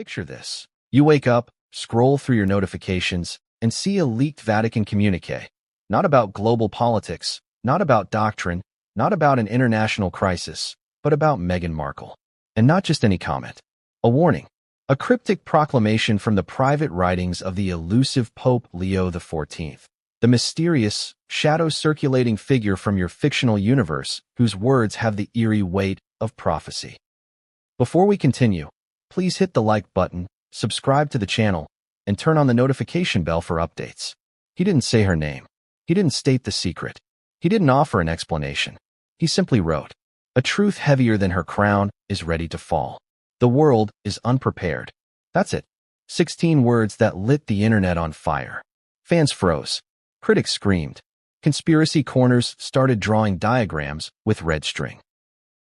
Picture this. You wake up, scroll through your notifications, and see a leaked Vatican communique. Not about global politics, not about doctrine, not about an international crisis, but about Meghan Markle. And not just any comment. A warning. A cryptic proclamation from the private writings of the elusive Pope Leo XIV. The mysterious, shadow-circulating figure from your fictional universe whose words have the eerie weight of prophecy. Before we continue, please hit the like button, subscribe to the channel, and turn on the notification bell for updates. He didn't say her name. He didn't state the secret. He didn't offer an explanation. He simply wrote, "A truth heavier than her crown is ready to fall. The world is unprepared." That's it. 16 words that lit the internet on fire. Fans froze. Critics screamed. Conspiracy corners started drawing diagrams with red string.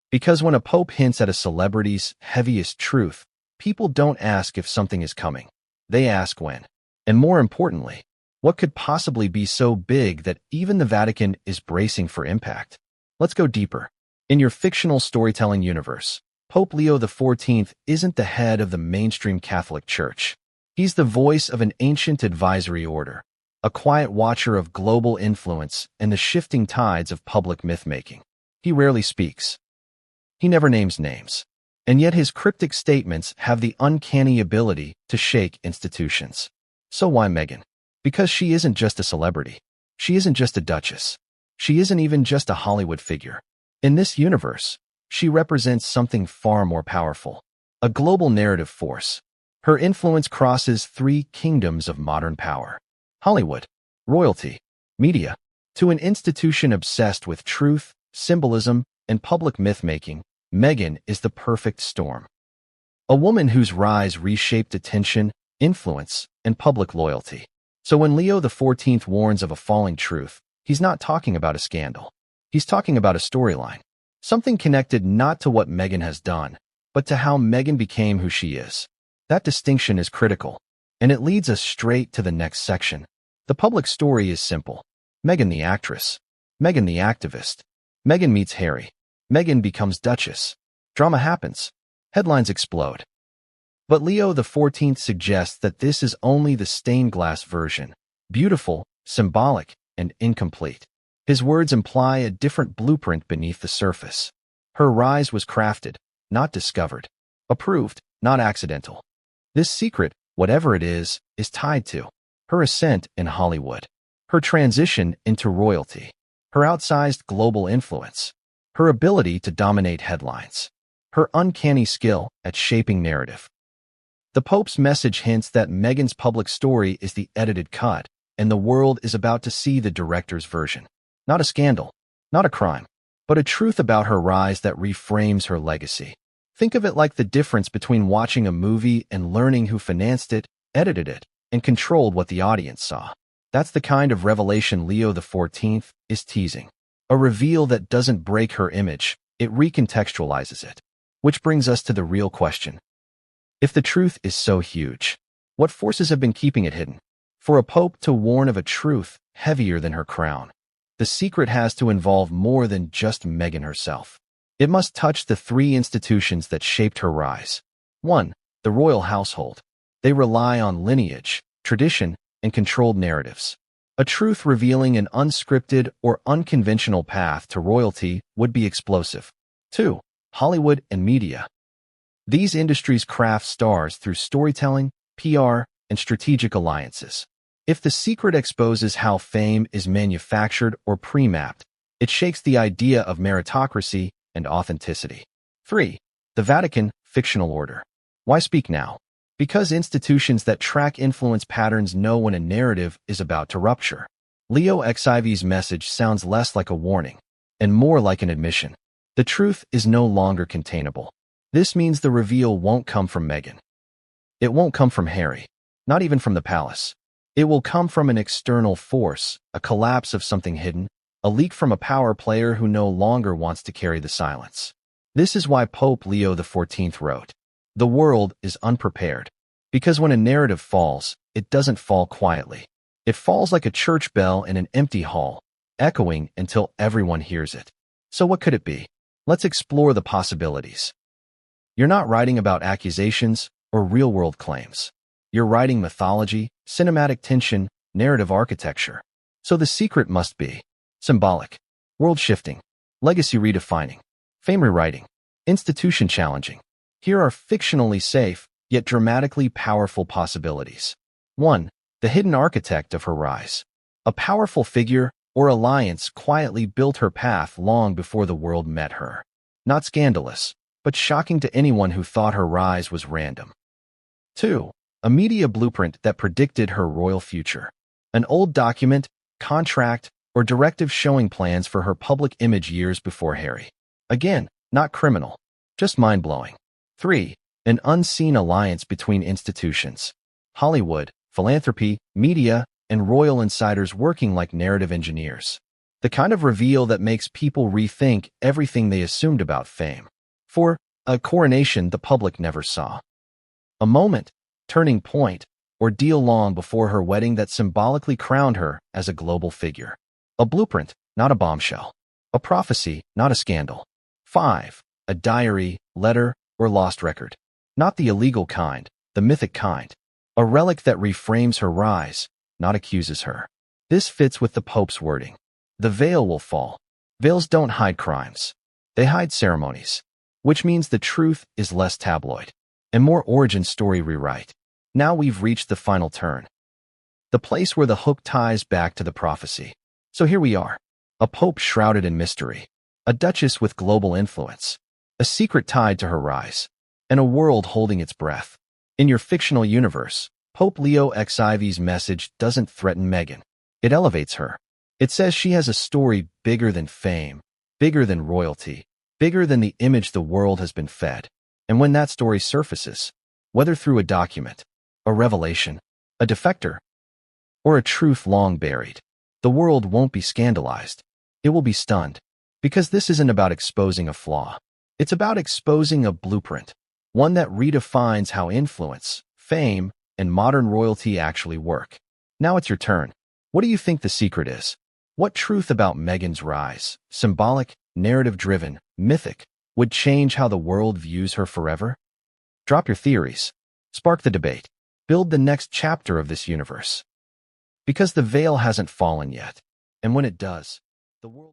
Because when a pope hints at a celebrity's heaviest truth, people don't ask if something is coming. They ask when. And more importantly, what could possibly be so big that even the Vatican is bracing for impact? Let's go deeper. In your fictional storytelling universe, Pope Leo XIV isn't the head of the mainstream Catholic Church. He's the voice of an ancient advisory order, a quiet watcher of global influence and the shifting tides of public myth-making. He rarely speaks. He never names names. And yet his cryptic statements have the uncanny ability to shake institutions. So why Meghan? Because she isn't just a celebrity. She isn't just a duchess. She isn't even just a Hollywood figure. In this universe, she represents something far more powerful, a global narrative force. Her influence crosses 3 kingdoms of modern power: Hollywood, royalty, media. To an institution obsessed with truth, symbolism, and public myth-making, Meghan is the perfect storm. A woman whose rise reshaped attention, influence, and public loyalty. So when Leo XIV warns of a falling truth, he's not talking about a scandal. He's talking about a storyline. Something connected not to what Meghan has done, but to how Meghan became who she is. That distinction is critical, and it leads us straight to the next section. The public story is simple. Meghan the actress. Meghan the activist. Meghan meets Harry. Meghan becomes Duchess. Drama happens. Headlines explode. But Leo XIV suggests that this is only the stained glass version. Beautiful, symbolic, and incomplete. His words imply a different blueprint beneath the surface. Her rise was crafted, not discovered. Approved, not accidental. This secret, whatever it is tied to her ascent in Hollywood, her transition into royalty, her outsized global influence, her ability to dominate headlines, her uncanny skill at shaping narrative. The Pope's message hints that Meghan's public story is the edited cut, and the world is about to see the director's version. Not a scandal, not a crime, but a truth about her rise that reframes her legacy. Think of it like the difference between watching a movie and learning who financed it, edited it, and controlled what the audience saw. That's the kind of revelation Leo XIV is teasing. A reveal that doesn't break her image, it recontextualizes it. Which brings us to the real question. If the truth is so huge, what forces have been keeping it hidden? For a pope to warn of a truth heavier than her crown, the secret has to involve more than just Meghan herself. It must touch the 3 institutions that shaped her rise. 1. The royal household. They rely on lineage, tradition, and controlled narratives. A truth revealing an unscripted or unconventional path to royalty would be explosive. 2. Hollywood and media. These industries craft stars through storytelling, PR, and strategic alliances. If the secret exposes how fame is manufactured or pre-mapped, it shakes the idea of meritocracy and authenticity. 3. The Vatican, fictional order. Why speak now? Because institutions that track influence patterns know when a narrative is about to rupture. Leo XIV's message sounds less like a warning and more like an admission. The truth is no longer containable. This means the reveal won't come from Meghan. It won't come from Harry, not even from the palace. It will come from an external force, a collapse of something hidden, a leak from a power player who no longer wants to carry the silence. This is why Pope Leo XIV wrote, "The world is unprepared." Because when a narrative falls, it doesn't fall quietly. It falls like a church bell in an empty hall, echoing until everyone hears it. So what could it be? Let's explore the possibilities. You're not writing about accusations, or real-world claims. You're writing mythology, cinematic tension, narrative architecture. So the secret must be symbolic, world-shifting, legacy redefining, fame rewriting, institution challenging. Here are fictionally safe, yet dramatically powerful possibilities. 1. The hidden architect of her rise. A powerful figure or alliance quietly built her path long before the world met her. Not scandalous, but shocking to anyone who thought her rise was random. 2. A media blueprint that predicted her royal future. An old document, contract, or directive showing plans for her public image years before Harry. Again, not criminal, just mind-blowing. 3. An unseen alliance between institutions. Hollywood, philanthropy, media, and royal insiders working like narrative engineers. The kind of reveal that makes people rethink everything they assumed about fame. 4. A coronation the public never saw. A moment, turning point, ordeal long before her wedding that symbolically crowned her as a global figure. A blueprint, not a bombshell. A prophecy, not a scandal. 5. A diary, letter, or lost record. Not the illegal kind, the mythic kind. A relic that reframes her rise, not accuses her. This fits with the Pope's wording. The veil will fall. Veils don't hide crimes. They hide ceremonies. Which means the truth is less tabloid and more origin story rewrite. Now we've reached the final turn. The place where the hook ties back to the prophecy. So here we are. A pope shrouded in mystery. A duchess with global influence. A secret tied to her rise. And a world holding its breath. In your fictional universe, Pope Leo XIV's message doesn't threaten Meghan. It elevates her. It says she has a story bigger than fame, bigger than royalty, bigger than the image the world has been fed. And when that story surfaces, whether through a document, a revelation, a defector, or a truth long buried, the world won't be scandalized. It will be stunned. Because this isn't about exposing a flaw. It's about exposing a blueprint, one that redefines how influence, fame, and modern royalty actually work. Now it's your turn. What do you think the secret is? What truth about Meghan's rise, symbolic, narrative-driven, mythic, would change how the world views her forever? Drop your theories. Spark the debate. Build the next chapter of this universe. Because the veil hasn't fallen yet. And when it does, the world